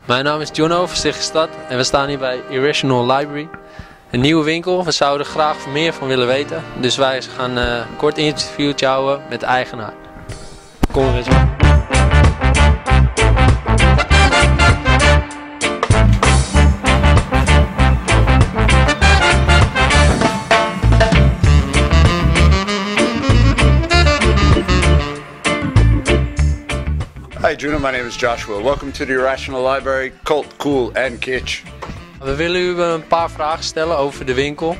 Mijn naam is Jono van Stichting en we staan hier bij Irrational Library. Een nieuwe winkel, we zouden er graag meer van willen weten. Dus wij gaan een kort interviewtje houden met de eigenaar. Kom er eens op. Hi Juno, my name is Joshua. Welcome to the Irrational Library, cult, cool and kitsch. We willen u een paar vragen stellen over de winkel.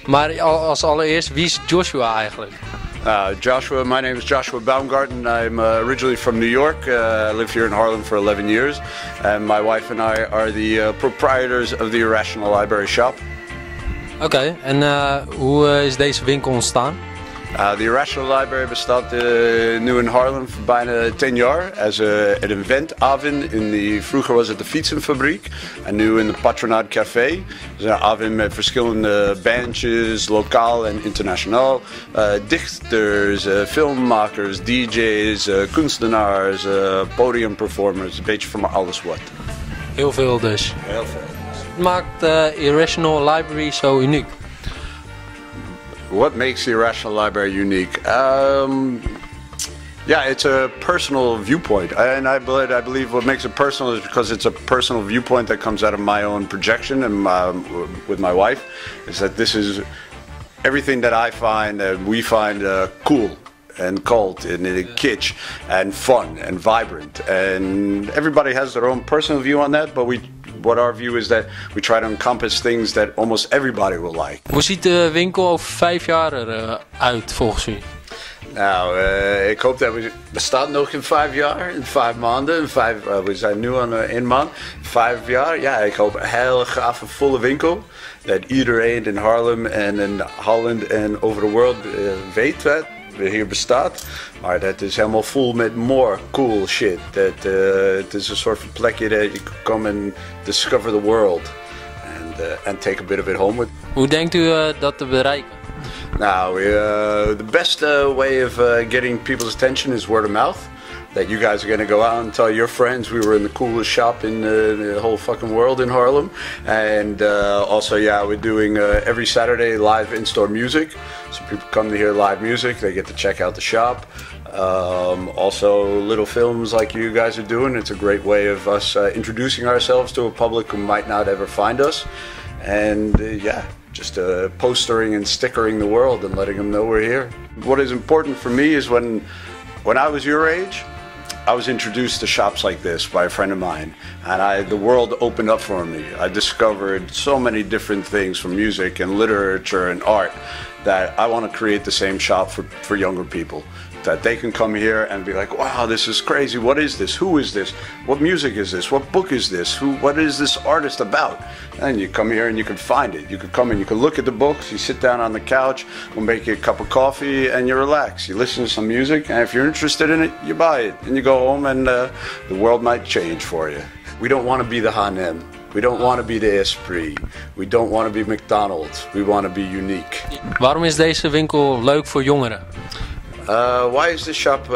Maar als allereerst, wie is Joshua eigenlijk? Joshua, my name is Joshua Baumgarten. I'm originally from New York. I live here in Harlem for 11 years. And my wife and I are the proprietors of the Irrational Library shop. Oké, en hoe is deze winkel ontstaan? The Irrational Library bestaat nu in Harlem voor bijna 10 jaar als een eventavond. Vroeger was het de fietsenfabriek en nu in de Patronaat Café. Dus een avond met verschillende bandjes, lokaal en internationaal. Dichters, filmmakers, DJ's, kunstenaars, podiumperformers, een beetje van alles wat. Heel veel dus. Heel veel. Wat maakt Irrational Library zo uniek? What makes the Irrational Library unique? Yeah, it's a personal viewpoint, and I believe what makes it personal is because it's a personal viewpoint that comes out of my own projection and with my wife. Is that this is everything that I find and we find cool and cult and kitsch and fun and vibrant, and everybody has their own personal view on that, but what our view is that we try to encompass things that almost everybody will like. Hoe ziet de winkel over 5 jaar eruit volgens u? Nou, ik hoop dat we bestaan nog in 5 jaar, in 5 maanden. We zijn nu aan 1 maand. 5 jaar, ja, ik hoop een heel gaaf volle winkel. Dat iedereen in Harlem en in Holland en over de wereld weet dat hier bestaat. Maar dat is helemaal vol met more cool shit. Het is een soort van plekje dat je kan komen en discover the world. And take a bit of it home with. Hoe denkt u dat te bereiken? Now, the best way of getting people's attention is word of mouth. That you guys are going to go out and tell your friends we were in the coolest shop in the whole fucking world in Harlem. And also, yeah, we're doing every Saturday live in-store music. So people come to hear live music, they get to check out the shop. Also, little films like you guys are doing. It's a great way of us introducing ourselves to a public who might not ever find us. And yeah, just postering and stickering the world and letting them know we're here. What is important for me is when I was your age, I was introduced to shops like this by a friend of mine, and the world opened up for me. I discovered so many different things from music and literature and art that I want to create the same shop for younger people. That they can come here and be like, wow, this is crazy. What is this? Who is this? What music is this? What book is this? What is this artist about? And you come here and you can find it. You can come and you can look at the books. You sit down on the couch, we'll make you a cup of coffee and you relax. You listen to some music, and if you're interested in it, you buy it. And you go home and the world might change for you. We don't want to be the H&M. We don't want to be the Esprit. We don't want to be McDonald's. We want to be unique. Waarom is deze winkel leuk voor jongeren? Why is this shop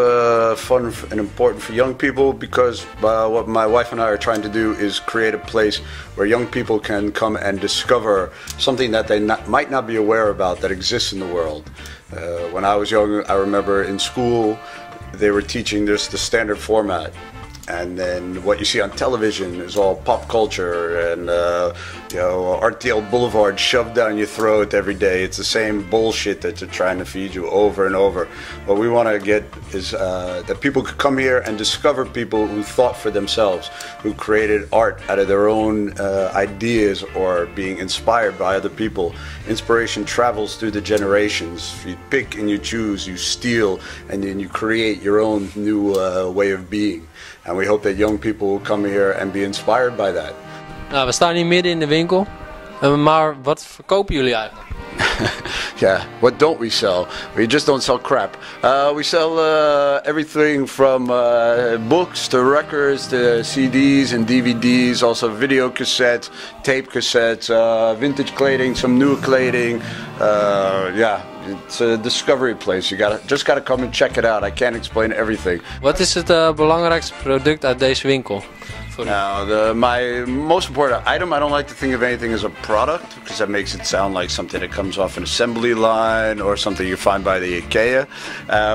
fun and important for young people? Because what my wife and I are trying to do is create a place where young people can come and discover something that they might not be aware about that exists in the world. When I was young, I remember in school they were teaching this the standard format. And then what you see on television is all pop culture and RTL Boulevard shoved down your throat every day. It's the same bullshit that they're trying to feed you over and over. What we want to get is that people could come here and discover people who thought for themselves, who created art out of their own ideas or being inspired by other people. Inspiration travels through the generations. You pick and you choose, you steal, and then you create your own new way of being. And we hope that young people will come here and be inspired by that. Nou, we staan hier midden in de winkel. Maar wat verkopen jullie eigenlijk? Yeah, what don't we sell? We just don't sell crap. We sell everything from books to records to CDs and DVDs, also video cassettes, tape cassettes, vintage kleding, some new kleding. Yeah, it's a discovery place. You just gotta come and check it out. I can't explain everything. Wat is het belangrijkste product uit deze winkel? voor u? Now, my most important item, I don't like to think of anything as a product because that makes it sound like something that comes off an assembly line or something you find by the IKEA.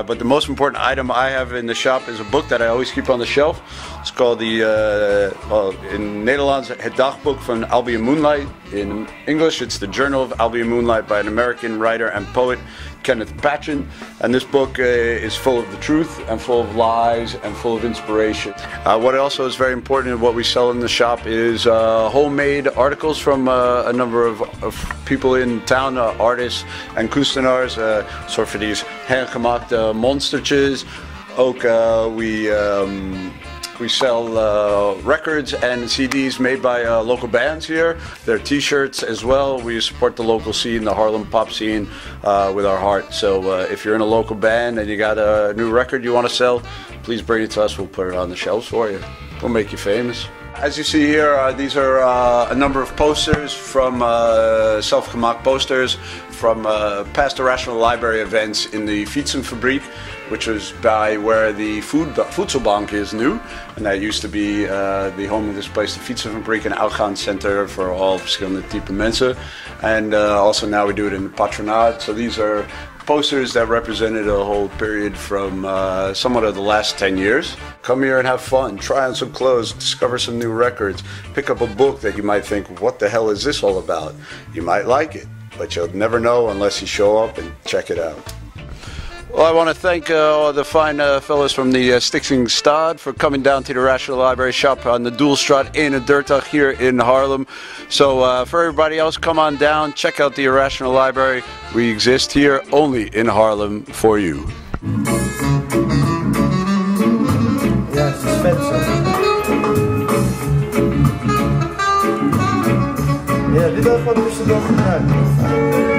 But the most important item I have in the shop is a book that I always keep on the shelf. It's called well, in Nederlands, Het Dagboek van Albion Moonlight. In English, it's the Journal of Albion Moonlight by an American writer and poet, Kenneth Patchen. And this book is full of the truth and full of lies and full of inspiration. What also is very important in what we sell in the shop is homemade articles from a number of people in town, artists and kunstenaars. Sort for these handgemaakte monstertjes. Ook we sell records and CDs made by local bands here. There are t-shirts as well. We support the local scene, the Harlem pop scene, with our heart. So if you're in a local band and you got a new record you want to sell, please bring it to us. We'll put it on the shelves for you. We'll make you famous. As you see here, these are a number of posters from self-gemaakt posters from past Irrational Library events in the Fietsenfabriek, which was by where the Voedselbank is new, and that used to be the home of this place, the Fietsenfabriek, an uitgaanscenter for all verschillende type mensen. And also now we do it in the Patronaat. So these are posters that represented a whole period from somewhat of the last 10 years. Come here and have fun, try on some clothes, discover some new records, pick up a book that you might think, what the hell is this all about? You might like it, but you'll never know unless you show up and check it out. Well, I want to thank all the fine fellows from the Stichting Stad for coming down to the Irrational Library shop on the Doelstraat in Dirtag here in Haarlem. So for everybody else, come on down, check out the Irrational Library. We exist here only in Haarlem for you. Ja, het is vet zo. Ja, dit wil ik gewoon tussendoor gebruiken.